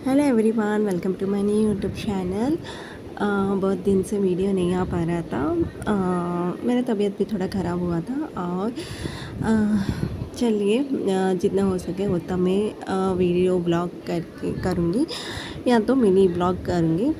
Hello everyone, welcome to my new YouTube channel. बहुत दिन से वीडियो नहीं आ पा रहा था। मेरा तबीयत भी थोड़ा ख़राब हुआ था और चलिए जितना हो सके उतना मैं वीडियो ब्लॉग करके करूँगी या तो मिनी ब्लॉग करूँगी।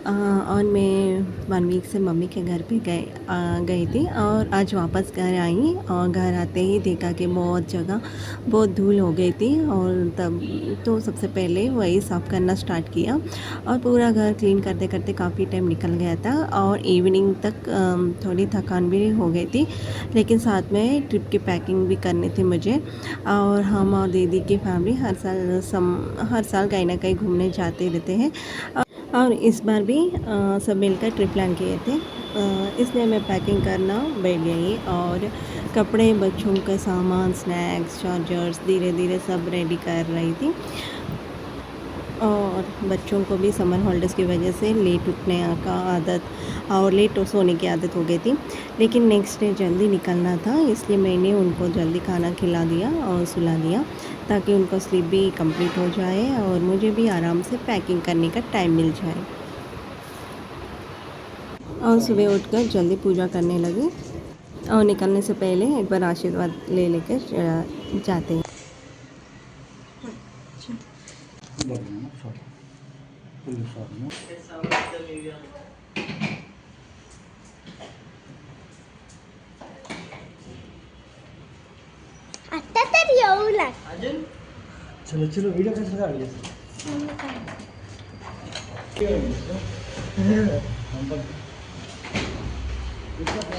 और मैं 1 वीक से मम्मी के घर पे गई थी और आज वापस घर आई और घर आते ही देखा कि बहुत धूल हो गई थी और तब तो सबसे पहले वही साफ़ करना स्टार्ट किया और पूरा घर क्लीन करते करते काफ़ी टाइम निकल गया था और इवनिंग तक थोड़ी थकान भी हो गई थी। लेकिन साथ में ट्रिप की पैकिंग भी करनी थी मुझे और हम और दीदी की फैमिली हर साल कहीं ना कहीं घूमने जाते रहते हैं और इस बार भी सब मिलकर ट्रिप प्लान किए थे। इसलिए मैं पैकिंग करना बैठ गई और कपड़े, बच्चों का सामान, स्नैक्स, चार्जर्स धीरे धीरे सब रेडी कर रही थी। और बच्चों को भी समर हॉलीडेज़ की वजह से लेट उठने का आदत और लेट सोने की आदत हो गई थी। लेकिन नेक्स्ट डे जल्दी निकलना था, इसलिए मैंने उनको जल्दी खाना खिला दिया और सुला दिया ताकि उनको स्लीप भी कंप्लीट हो जाए और मुझे भी आराम से पैकिंग करने का टाइम मिल जाए। और सुबह उठकर जल्दी पूजा करने लगी और निकलने से पहले एक बार आशीर्वाद ले लेकर जाते हैं। आता तर येऊ लाग अजून चलो चलो व्हिडिओ कसा काढले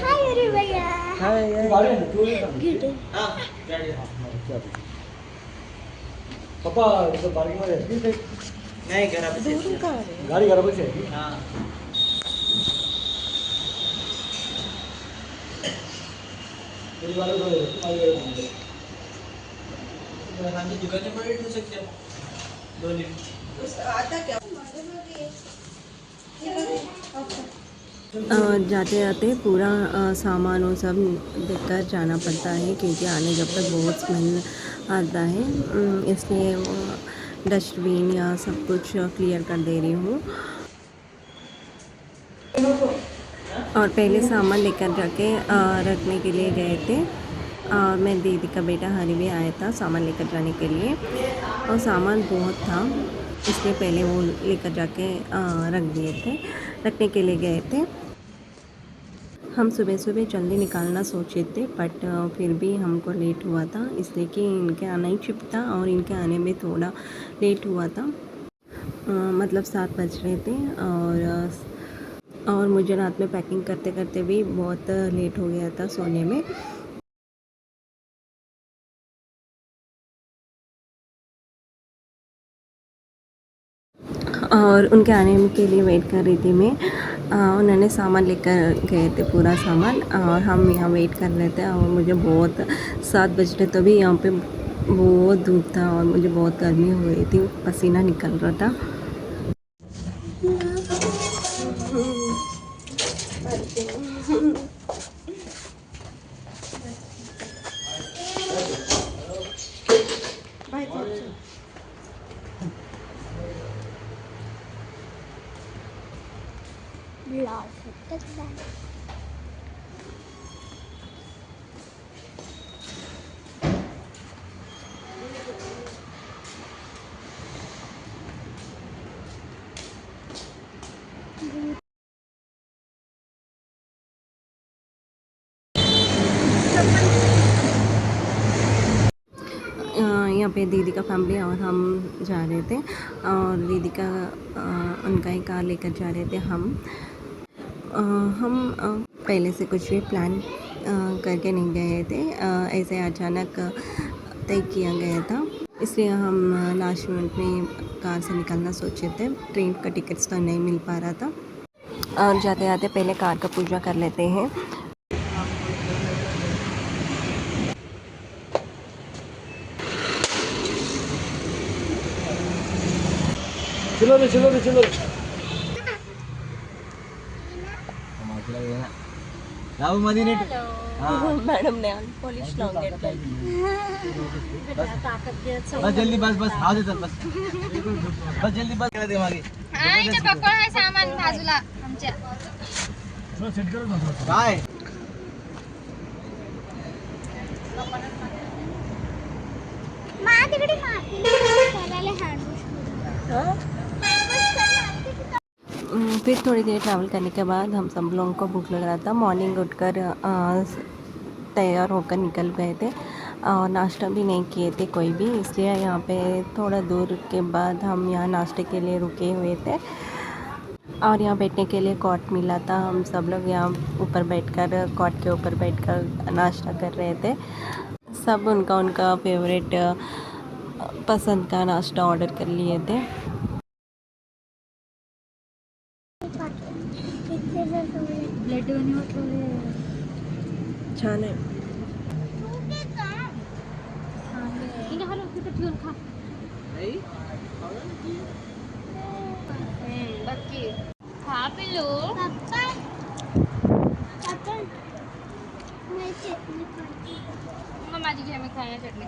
हाय अरे भैया गुड पप्पा इथं पार्किंग मध्ये आहे नाही घरापाशी दूर का गाडी घरापाशी आहे हा आम्ही दुकानच्या पुढे ठेवू शकतो दोन्ही जाते जाते पूरा सामान वो सब देखकर जाना पड़ता है क्योंकि आने जब तक बहुत स्मेल आता है। इसलिए डस्टबिन या सब कुछ क्लियर कर दे रही हूँ। और पहले सामान लेकर जाके रखने के लिए गए थे और मैं दीदी का बेटा हरी भी आया था सामान लेकर जाने के लिए और सामान बहुत था, इसलिए पहले वो लेकर जाके रख दिए थे, रखने के लिए गए थे। हम सुबह सुबह जल्दी निकालना सोचे थे बट फिर भी हमको लेट हुआ था, इसलिए कि इनके आना ही शिफ्ट था और इनके आने में थोड़ा लेट हुआ था। मतलब 7 बज रहे थे और मुझे रात में पैकिंग करते करते भी बहुत लेट हो गया था सोने में। और उनके आने के लिए वेट कर रही थी मैं। उन्होंने सामान लेकर गए थे पूरा सामान और हम यहाँ वेट कर रहे थे और मुझे बहुत 7 बज रहे तो भी यहाँ पे बहुत धूप था और मुझे बहुत गर्मी हो रही थी, पसीना निकल रहा था। ब्लॉग होतात ना यहाँ पे दीदी का फैमिली और हम जा रहे थे और दीदी का उनका ही कार लेकर जा रहे थे। हम पहले से कुछ भी प्लान करके नहीं गए थे, ऐसे अचानक तय किया गया था, इसलिए हम लास्ट मिनट में कार से निकलना सोचे थे। ट्रेन का टिकट्स तो नहीं मिल पा रहा था और जाते जाते पहले कार का पूजा कर लेते हैं। चलो रे चलो रे चलो राहू मध्ये नीट मॅडम ने पॉलिश लावून घेतलं. बस जल्दी बस बस हाव देतात बस बस जल्दी बस दे मागे सामान बाजूला आमच्या काय तिकडे करायला फिर थोड़ी देर ट्रैवल करने के बाद हम सब लोगों को भूख लग रहा था. मॉर्निंग उठकर तैयार होकर निकल गए थे और नाश्ता भी नहीं किए थे कोई भी, इसलिए यहाँ पे थोड़ा दूर के बाद हम यहाँ नाश्ते के लिए रुके हुए थे. और यहाँ बैठने के लिए कॉट मिला था. हम सब लोग यहाँ ऊपर बैठकर कॉट के ऊपर बैठकर नाश्ता कर रहे थे. सब उनका फेवरेट पसंद का नाश्ता ऑर्डर कर लिए थे. छान आहे. खा पिलो माझी घ्या मी खाया चटणी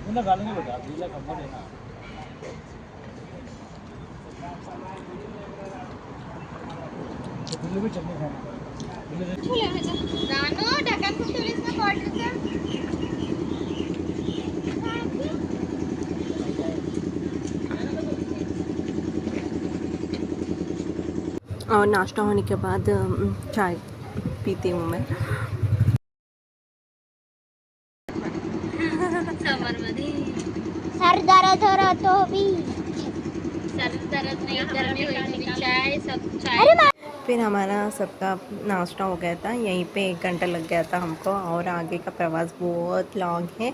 पुन्हा घालून घे बेटा तिला खबर आहे ना तुला भी चटणी खाना रानो ढक्कन कुठे ठेवलीस ना बॉटलचं और नाश्ता होने के बाद चाय पीती हूँ मैं. समरमध्ये सर दर्द हो रहा तो भी सर दर्द नहीं गर्मी हुई थी चाय सब चाय. फिर हमारा सबका नाश्ता हो गया था. यहीं पे 1 घंटा लग गया था हमको और आगे का प्रवास बहुत लॉन्ग है.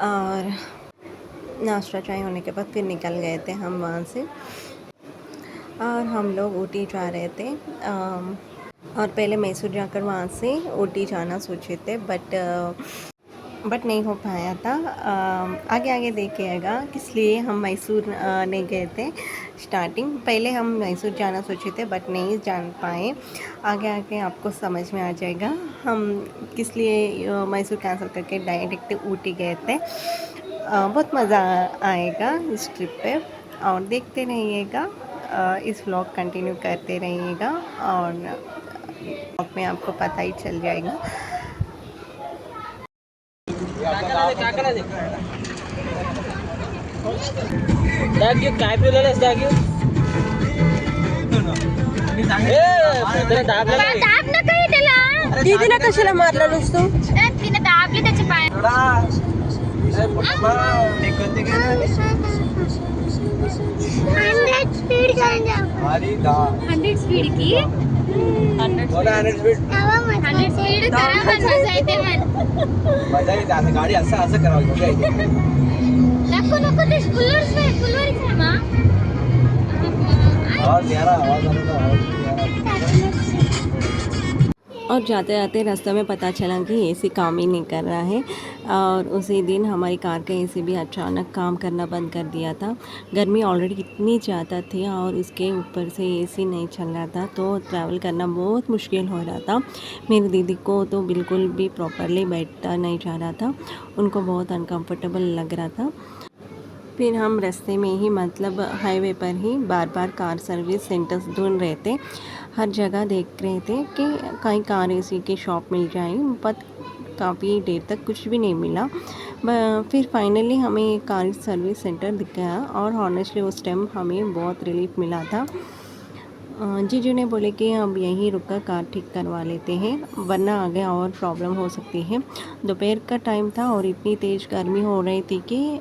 और नाश्ता चाय होने के बाद फिर निकल गए थे हम वहाँ से और हम लोग ऊटी जा रहे थे. और पहले मैसूर जाकर वहाँ से ऊटी जाना सोचे थे बट नहीं हो पाया था. आगे देखिएगा किस लिए हम मैसूर नहीं गए थे. स्टार्टिंग पहले हम मैसूर जाना सोचे थे बट नहीं जान पाए. आगे आपको समझ में आ जाएगा हम किस लिए मैसूर कैंसिल करके डायरेक्ट ऊटी गए थे. बहुत मज़ा आएगा इस ट्रिप पे और देखते रहिएगा. इस व्लॉग कंटिन्यू करते रहिएगा और व्लॉग में आपको पता ही चल जाएगा. काय पिलेलंस दागिव दाब ना काही त्याला दीदीला कशाला मारला नुसतं. तिने दाबली त्याचे पाय 100 स्पीड जाएंगे 100 स्पीड की 100 स्पीड 100 स्पीड करा मजा येते मजा येते. असं गाडी असं करावं मजा येते. नको ते कूलर्स आहे मा आवाज यारा आवाज आला था आवाज और जाते जाते रास्ते में पता चला कि एसी काम ही नहीं कर रहा है. और उसी दिन हमारी कार का एसी भी अचानक काम करना बंद कर दिया था. गर्मी ऑलरेडी इतनी ज़्यादा थी और उसके ऊपर से एसी नहीं चल रहा था तो ट्रैवल करना बहुत मुश्किल हो रहा था. मेरी दीदी को तो बिल्कुल भी प्रॉपरली बैठा नहीं जा रहा था. उनको बहुत अनकंफर्टेबल लग रहा था. फिर हम रास्ते में ही मतलब हाईवे पर ही बार कार सर्विस सेंटर्स ढूंढ रहे थे. हर जगह देख रहे थे कि कहीं कार एसी की शॉप मिल जाए बट काफ़ी देर तक कुछ भी नहीं मिला. फिर फाइनली हमें एक कार सर्विस सेंटर दिख गया और हॉनेस्टली उस टाइम हमें बहुत रिलीफ मिला था. जीजू ने बोले कि अब यहीं रुककर कार ठीक करवा लेते हैं वरना आगे और प्रॉब्लम हो सकती है. दोपहर का टाइम था और इतनी तेज़ गर्मी हो रही थी कि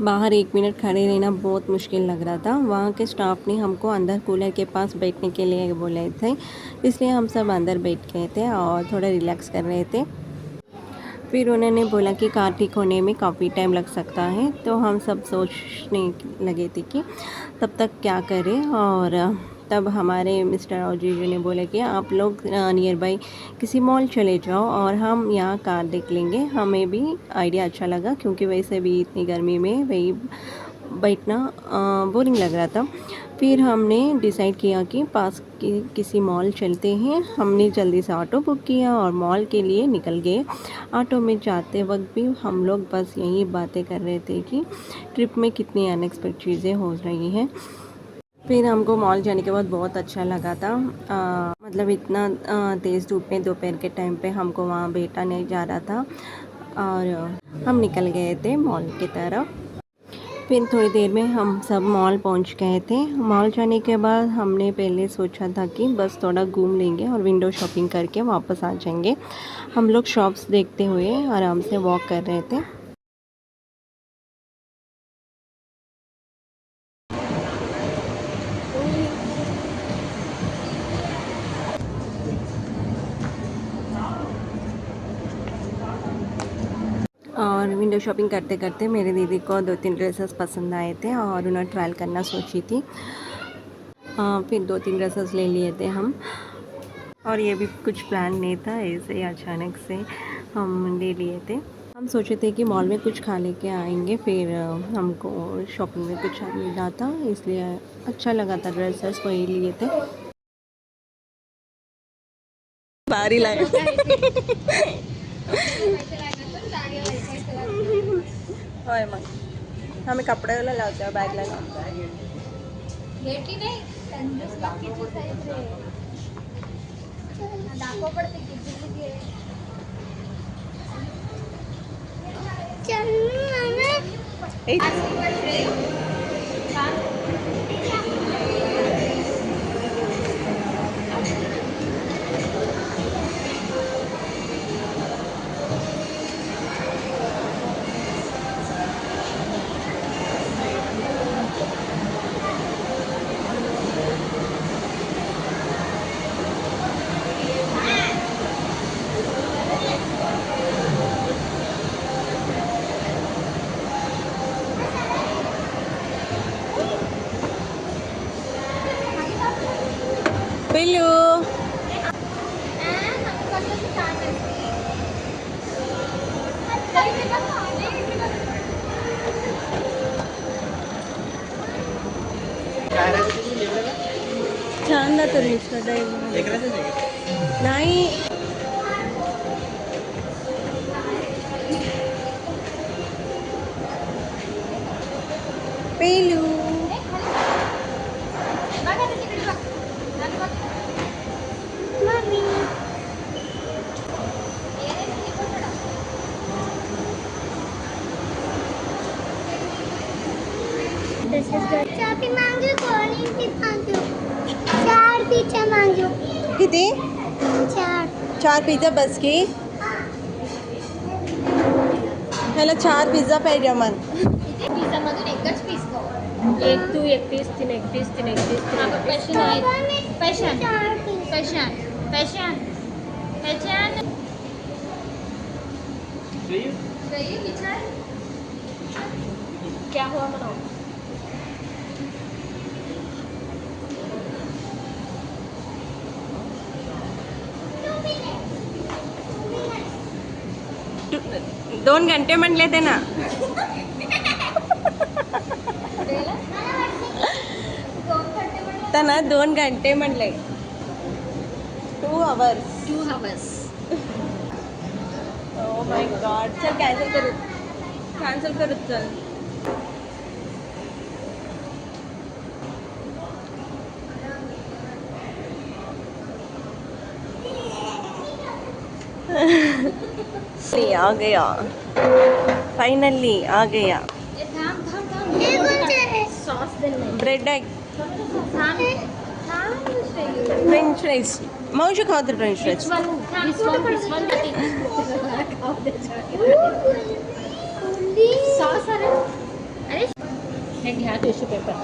बाहर 1 मिनट खड़े रहना बहुत मुश्किल लग रहा था. वहाँ के स्टाफ ने हमको अंदर कूलर के पास बैठने के लिए बोले थे इसलिए हम सब अंदर बैठ गए थे और थोड़ा रिलैक्स कर रहे थे. फिर उन्होंने बोला कि कार ठीक होने में काफ़ी टाइम लग सकता है तो हम सब सोचने लगे थे कि तब तक क्या करें. और तब हमारे मिस्टर और जीजू ने बोला कि आप लोग नियर बाई किसी मॉल चले जाओ और हम यहाँ कार देख लेंगे. हमें भी आइडिया अच्छा लगा क्योंकि वैसे भी इतनी गर्मी में वही बैठना बोरिंग लग रहा था. फिर हमने डिसाइड किया कि पास की किसी मॉल चलते हैं। हमने जल्दी से ऑटो बुक किया और मॉल के लिए निकल गए। ऑटो में जाते वक्त भी हम लोग बस यही बातें कर रहे थे कि ट्रिप में कितनी अनएक्सपेक्टेड चीज़ें हो रही हैं। फिर हमको मॉल जाने के बाद बहुत अच्छा लगा था। मतलब इतना तेज़ धूप में दोपहर के टाइम पे हमको वहाँ बैठा नहीं जा रहा था और हम निकल गए थे मॉल की तरफ। फिर थोड़ी देर में हम सब मॉल पहुंच गए थे। मॉल जाने के बाद हमने पहले सोचा था कि बस थोड़ा घूम लेंगे और विंडो शॉपिंग करके वापस आ जाएंगे। हम लोग शॉप्स देखते हुए आराम से वॉक कर रहे थे। और विंडो शॉपिंग करते करते मेरी दीदी को 2-3 ड्रेसेस पसंद आए थे और उन्हें ट्रायल करना सोची थी। फिर 2-3 ड्रेसेस ले लिए थे हम। और ये भी कुछ प्लान नहीं था, ऐसे ही अचानक से हम ले लिए थे। हम सोचे थे कि मॉल में कुछ खा लेके आएंगे, फिर हमको शॉपिंग में कुछ मिला था इसलिए अच्छा लगा था, ड्रेसेस वही लिए थे। भारी लगा। होय मग आम्ही कपड्याला लावतो, बॅगला लावतो. भेटी नाही कंजूस बाकीचीच आहेत रे. दाखव पडते किती किती आहे. पिल्लू छान तर नाही. पिल्लू चाबी मांगू, कोणी ती मांगू. 4 पिझ्झा मांगू. किती? 4. 4 पिझ्झा बस की. ह्याला 4 पिझ्झा पाहिजे मन. पिझ्झा मधून एकच पीस खाऊ. एक तू एक पीस, तीन एक पीस, तीन एक पीस, तीन एक पीस. पैसे आहेत. पैशान. गई विचार. क्या हुआ मनाओ. दोन घंटे म्हणले ते ना. त्यांना 2 घंटे म्हणले. 2 hours. 2 hours. Oh my God. चल कॅन्सल करू. चल. आ गया, फाइनली आ गया. सॉस दे नाही. ब्रेड आहे, फ्रेंच फ्राईज. मावशी खाऊ तर French fries. This one. Sauce अरे हे घ्या टिश्यू पेपर.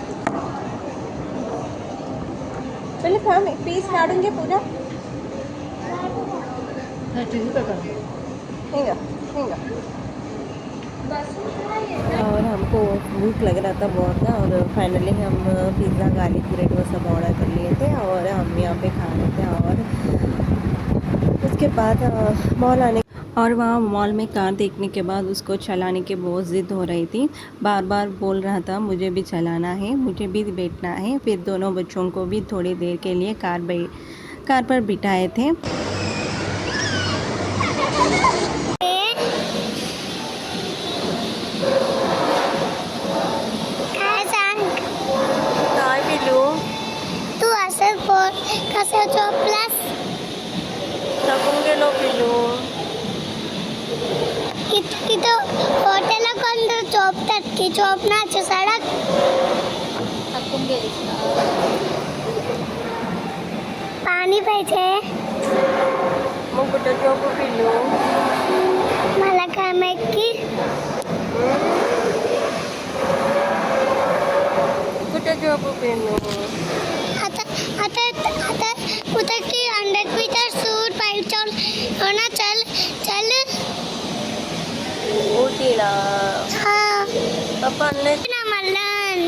पहिले थांब, एक पीस काढून घे पूजा. हा टिश्यू पेपर. हेंगा. और हमको भूख लग रहा था बहुत ना, और फाइनली हम पिज़्ज़ा, गार्लिक ब्रेड वो सब ऑर्डर कर लिए थे और हम यहाँ पे खा रहे थे। और उसके बाद मॉल आने और वहाँ मॉल में कार देखने के बाद उसको चलाने की बहुत ज़िद हो रही थी, बार बार बोल रहा था मुझे भी चलाना है, मुझे भी बैठना है। फिर दोनों बच्चों को भी थोड़ी देर के लिए कार पर बिठाए थे। काय सांग काय पिलू तू असं कसं झोपलास थकून गेलो पिलू. इथं हॉटेलला कोण झोपतात की झोपण्याची सडक थकून गेलीस का? पाणी पाहिजे मग कुठं झोपू पिलू? मला काय माहिती कुठं झोपू पिलू? आता आता आता उतर की 100 मीटर सूट पाइप चल होना चल चल उठीला हाँ पप्पा आणले ना मल्लन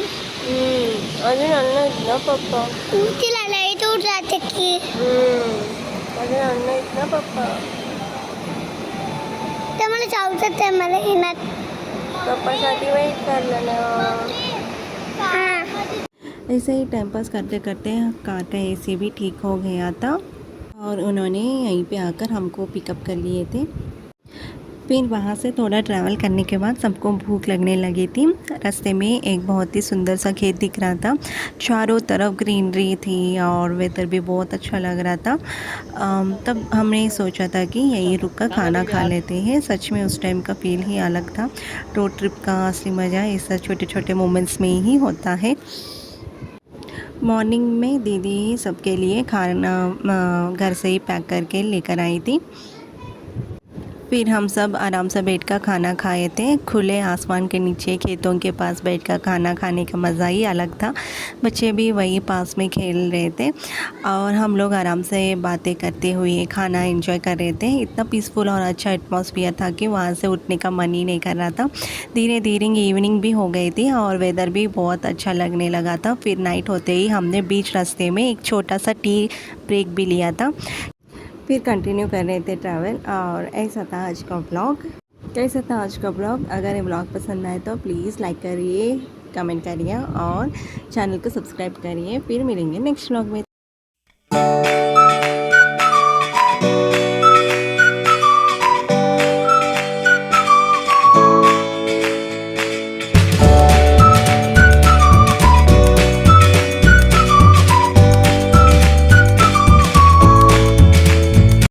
अजून आणलं ना पप्पा. तिला लाईट उठ जाते की अजून आणलं ना पप्पा. तर मला जाऊचं ते मला येणार पप्पासाठी वेट करलं ना. हाँ ऐसे ही टाइम पास करते करते कार का एसी भी ठीक हो गया था और उन्होंने यहीं पे आकर हमको पिकअप कर लिए थे. फिर वहाँ से थोड़ा ट्रैवल करने के बाद सबको भूख लगने लगी थी. रास्ते में एक बहुत ही सुंदर सा खेत दिख रहा था, चारों तरफ ग्रीनरी थी और वेदर भी बहुत अच्छा लग रहा था. तब हमने सोचा था कि यहीं रुक कर खाना खा लेते हैं. सच में उस टाइम का फील ही अलग था. रोड ट्रिप का असली मज़ा ऐसा छोटे छोटे मोमेंट्स में ही होता है. मॉर्निंग में दीदी सबके लिए खाना घर से ही पैक करके लेकर आई थी. फिर हम सब आराम से बैठकर खाना खाए थे. खुले आसमान के नीचे खेतों के पास बैठकर खाना खाने का मज़ा ही अलग था. बच्चे भी वही पास में खेल रहे थे और हम लोग आराम से बातें करते हुए खाना एंजॉय कर रहे थे. इतना पीसफुल और अच्छा एटमॉस्फेयर था कि वहाँ से उठने का मन ही नहीं कर रहा था. धीरे धीरे इवनिंग भी हो गई थी और वेदर भी बहुत अच्छा लगने लगा था. फिर नाइट होते ही हमने बीच रास्ते में एक छोटा सा टी ब्रेक भी लिया था. फिर कंटिन्यू कर रहे थे ट्रैवल. और ऐसा था आज का ब्लॉग. कैसा था आज का ब्लॉग? अगर ये ब्लॉग पसंद आए तो प्लीज़ लाइक करिए, कमेंट करिए और चैनल को सब्सक्राइब करिए. फिर मिलेंगे नेक्स्ट ब्लॉग में.